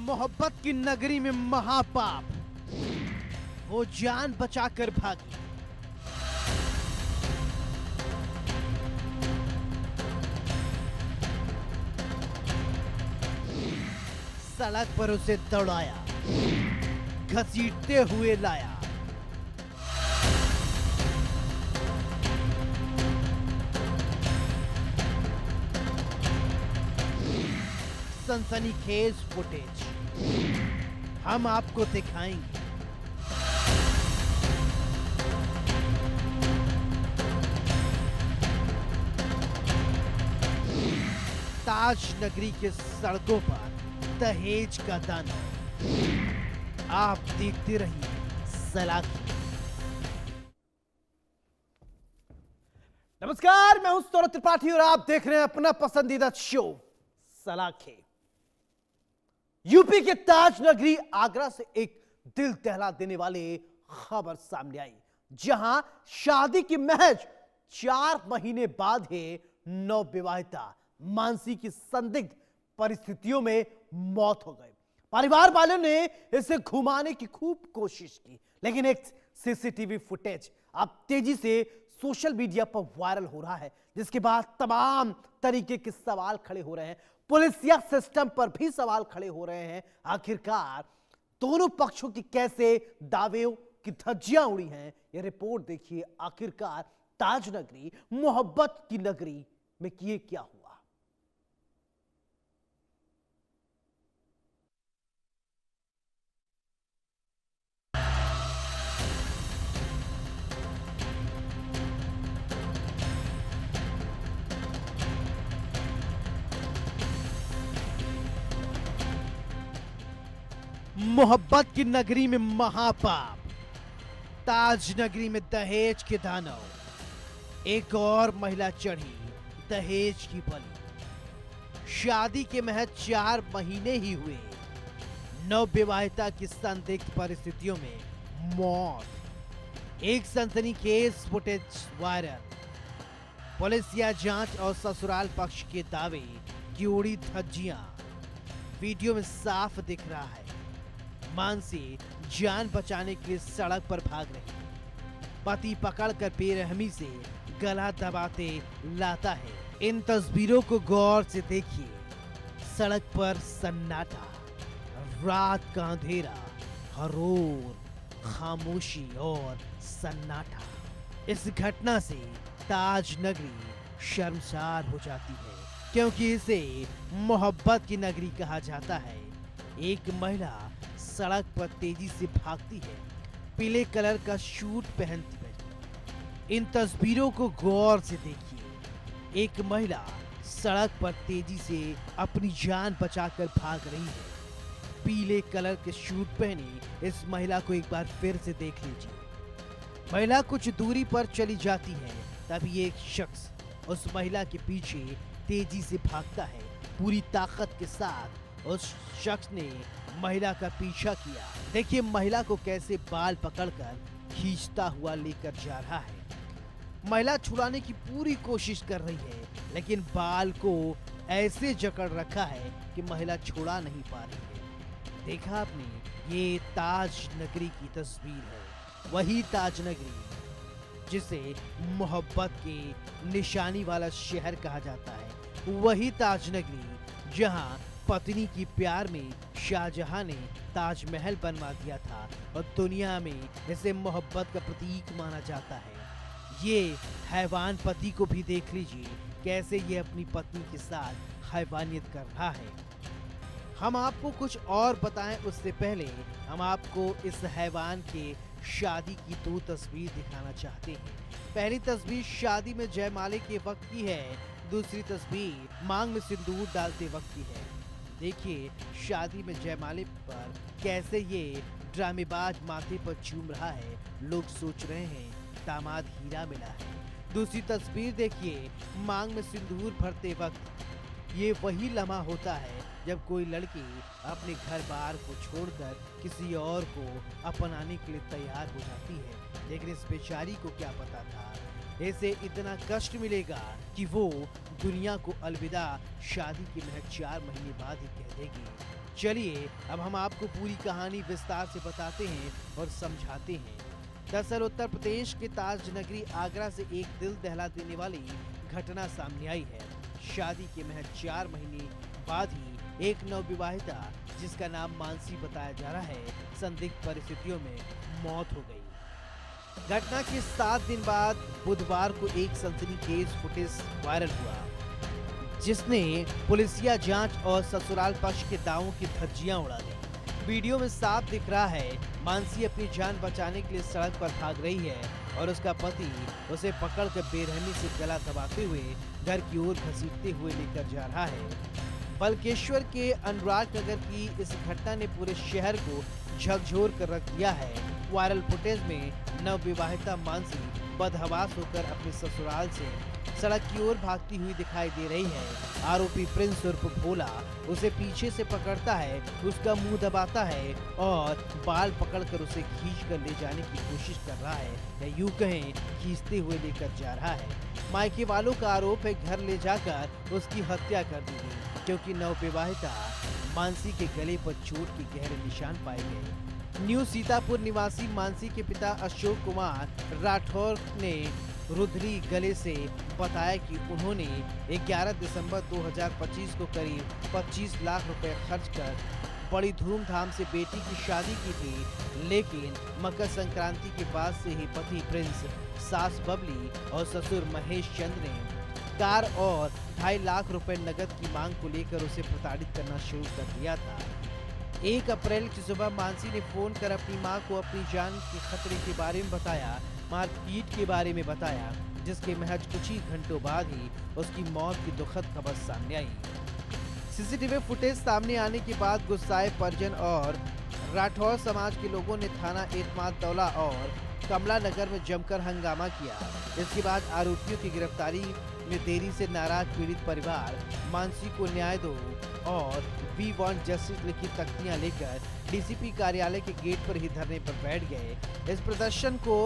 मोहब्बत की नगरी में महापाप, वो जान बचाकर भागी। सड़क पर उसे दौड़ाया, घसीटते हुए लाया। सनसनीखेज फुटेज हम आपको दिखाएंगे। ताज नगरी के सड़कों पर दहेज का दानव। आप देखते रहिए सलाखी। नमस्कार, मैं हूं सौरभ त्रिपाठी और आप देख रहे हैं अपना पसंदीदा शो सलाखी। यूपी के ताज नगरी आगरा से एक दिल दहला देने वाली खबर सामने आई, जहां शादी की महज 4 महीने बाद ही नवविवाहिता मानसी की संदिग्ध परिस्थितियों में मौत हो गई। परिवार वालों ने इसे घुमाने की खूब कोशिश की, लेकिन एक सीसीटीवी फुटेज अब तेजी से सोशल मीडिया पर वायरल हो रहा है, जिसके बाद तमाम तरीके के सवाल खड़े हो रहे हैं। पुलिस या सिस्टम पर भी सवाल खड़े हो रहे हैं। आखिरकार दोनों पक्षों की कैसे दावों की धज्जियां उड़ी हैं, यह रिपोर्ट देखिए। आखिरकार ताज नगरी, मोहब्बत की नगरी में किए क्या हुआ। मोहब्बत की नगरी में महापाप, ताज नगरी में दहेज के दानव। एक और महिला चढ़ी दहेज की बलि। शादी के महज 4 महीने ही हुए, नवविवाहिता की संदिग्ध परिस्थितियों में मौत। एक सनसनीखेज फुटेज वायरल। पुलिस या जांच और ससुराल पक्ष के दावे की उड़ी धज्जियां वीडियो में साफ दिख रहा है। मानसी जान बचाने के लिए सड़क पर भाग रही। पति पकड़कर बेरहमी से गला दबाते लाता है। इन तस्वीरों को गौर से देखिए। सड़क पर सन्नाटा, रात का अंधेरा, हरोर, खामोशी और सन्नाटा। इस घटना से ताज नगरी शर्मसार हो जाती है, क्योंकि इसे मोहब्बत की नगरी कहा जाता है। एक महिला सड़क पर तेजी से भागती है, पीले कलर का सूट पहनती है। इन तस्वीरों को गौर से देखिए। एक महिला सड़क पर तेजी से अपनी जान बचाकर भाग रही है। पीले कलर के सूट पहनी इस महिला को एक बार फिर से देख लीजिए। महिला कुछ दूरी पर चली जाती है, तभी एक शख्स उस महिला के पीछे तेजी से भागता है। पूरी ताकत के साथ उस शख्स ने महिला का पीछा किया। देखिए महिला को कैसे बाल पकड़कर खींचता हुआ लेकर जा रहा है। महिला छुड़ाने की पूरी कोशिश कर रही है, लेकिन बाल को ऐसे जकड़ रखा है कि महिला छुड़ा नहीं पा रही है। देखा आपने, ये ताज नगरी की तस्वीर है। वही ताज नगरी जिसे मोहब्बत की निशानी वाला शहर कहा जाता है। वही ताज नगरी जहां पत्नी की प्यार में शाहजहां ने ताजमहल बनवा दिया था और दुनिया में इसे मोहब्बत का प्रतीक माना जाता है। ये हैवान पति को भी देख लीजिए, कैसे ये अपनी पत्नी के साथ हैवानियत कर रहा है। हम आपको कुछ और बताएं उससे पहले हम आपको इस हैवान के शादी की 2 तस्वीर दिखाना चाहते हैं। पहली तस्वीर शादी में जयमाले के वक्त की है, दूसरी तस्वीर मांग में सिंदूर डालते वक्त की है। देखिए शादी में जयमाले पर कैसे ये ड्रामेबाज माथे पर चूम रहा है। लोग सोच रहे हैं दामाद हीरा मिला है। दूसरी तस्वीर देखिए मांग में सिंदूर भरते वक्त। ये वही लम्हा होता है जब कोई लड़की अपने घर बार को छोड़कर किसी और को अपनाने के लिए तैयार हो जाती है, लेकिन इस बेचारी को क्या पता था इसे इतना कष्ट मिलेगा कि वो दुनिया को अलविदा शादी के महज 4 महीने बाद ही कह देगी। चलिए अब हम आपको पूरी कहानी विस्तार से बताते हैं और समझाते हैं। दरअसल उत्तर प्रदेश के ताज नगरी आगरा से एक दिल दहला देने वाली घटना सामने आई है। शादी के महज 4 महीने बाद ही एक नवविवाहिता, जिसका नाम मानसी बताया जा रहा है, संदिग्ध परिस्थितियों में मौत हो गई। घटना के 7 दिन बाद बुधवार को एक सनसनीखेज फुटेज वायरल हुआ, जिसने पुलिसिया जांच और ससुराल पक्ष के दावों की धज्जियां उड़ा दी। वीडियो में साफ दिख रहा है मानसी अपनी जान बचाने के लिए सड़क पर भाग रही है और उसका पति उसे पकड़कर बेरहमी से गला दबाते हुए घर की ओर घसीटते हुए लेकर जा रहा है। बल्केश्वर के अनुराग नगर की इस घटना ने पूरे शहर को झकझोर कर रख दिया है। वायरल फुटेज में नवविवाहिता मानसी बदहवास होकर अपने ससुराल से सड़क की ओर भागती हुई दिखाई दे रही है। आरोपी प्रिंस उर्फ भोला उसे पीछे से पकड़ता है, उसका मुंह दबाता है और बाल पकड़कर उसे खींचकर ले जाने की कोशिश कर रहा है, या यूं कहें खींचते हुए लेकर जा रहा है। मायके वालों का आरोप है घर ले जाकर उसकी हत्या कर दी गई, क्योंकि नवविवाहिता मानसी के गले पर चोट के गहरे निशान पाए गए। न्यू सीतापुर निवासी मानसी के पिता अशोक कुमार राठौर ने रुद्री गले से बताया कि उन्होंने 11 दिसंबर 2025 को करीब 25 लाख रुपए खर्च कर बड़ी धूमधाम से बेटी की शादी की थी, लेकिन मकर संक्रांति के बाद से ही पति प्रिंस, सास बबली और ससुर महेश चंद ने कार और 2.5 लाख रुपए नकद की मांग को लेकर उसे प्रताड़ित करना शुरू कर दिया था। 1 अप्रैल की सुबह मानसी ने फोन कर अपनी मां को अपनी जान के खतरे के बारे में बताया, मारपीट के बारे में बताया, जिसके महज कुछ ही घंटों बाद ही उसकी मौत की दुखद खबर सामने आई। सीसीटीवी फुटेज सामने आने के बाद गुस्साए परिजन और राठौर समाज के लोगों ने थाना एतमाद दौला और कमला नगर में जमकर हंगामा किया। इसके बाद आरोपियों की गिरफ्तारी में देरी से नाराज पीड़ित परिवार मानसी को न्याय दो और वी वांट जस्टिस लिखी तख्तियां लेकर डीसीपी कार्यालय के गेट पर ही धरने पर बैठ गए। इस प्रदर्शन को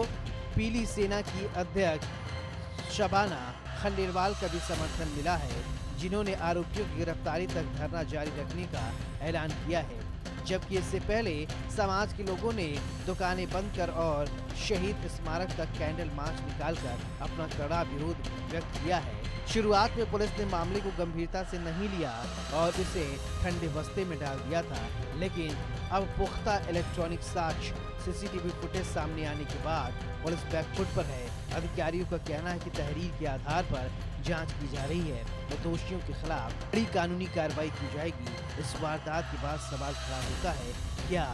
पीली सेना की अध्यक्ष शबाना खंडेलवाल का भी समर्थन मिला है, जिन्होंने आरोपियों की गिरफ्तारी तक धरना जारी रखने का ऐलान किया है। जबकि इससे पहले समाज के लोगों ने दुकानें बंद कर और शहीद स्मारक तक कैंडल मार्च निकालकर अपना कड़ा विरोध व्यक्त किया है। शुरुआत में पुलिस ने मामले को गंभीरता से नहीं लिया और इसे ठंडे बस्ते में डाल दिया था, लेकिन अब पुख्ता इलेक्ट्रॉनिक साक्ष्य सीसीटीवी फुटेज सामने आने के बाद पुलिस बैकफुट पर है। अधिकारियों का कहना है कि तहरीर के आधार पर जांच की जा रही है और दोषियों के खिलाफ बड़ी कानूनी कार्रवाई की जाएगी। इस वारदात के बाद सवाल खड़ा होता है, क्या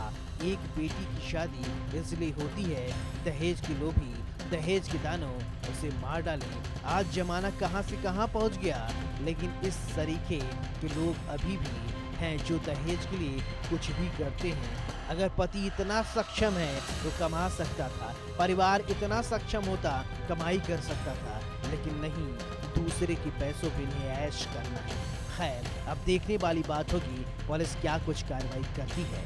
एक बेटी की शादी इसलिए होती है दहेज के लोभी, दहेज के दानों उसे मार डालें? आज जमाना कहां से कहां पहुंच गया, लेकिन इस तरीके के लोग अभी भी हैं जो दहेज के लिए कुछ भी करते हैं। अगर पति इतना सक्षम है तो कमा सकता था, परिवार इतना सक्षम होता कमाई कर सकता था, लेकिन नहीं, दूसरे के पैसों पे ऐश करना है। खैर, अब देखने वाली बात होगी पुलिस क्या कुछ कार्रवाई करती है।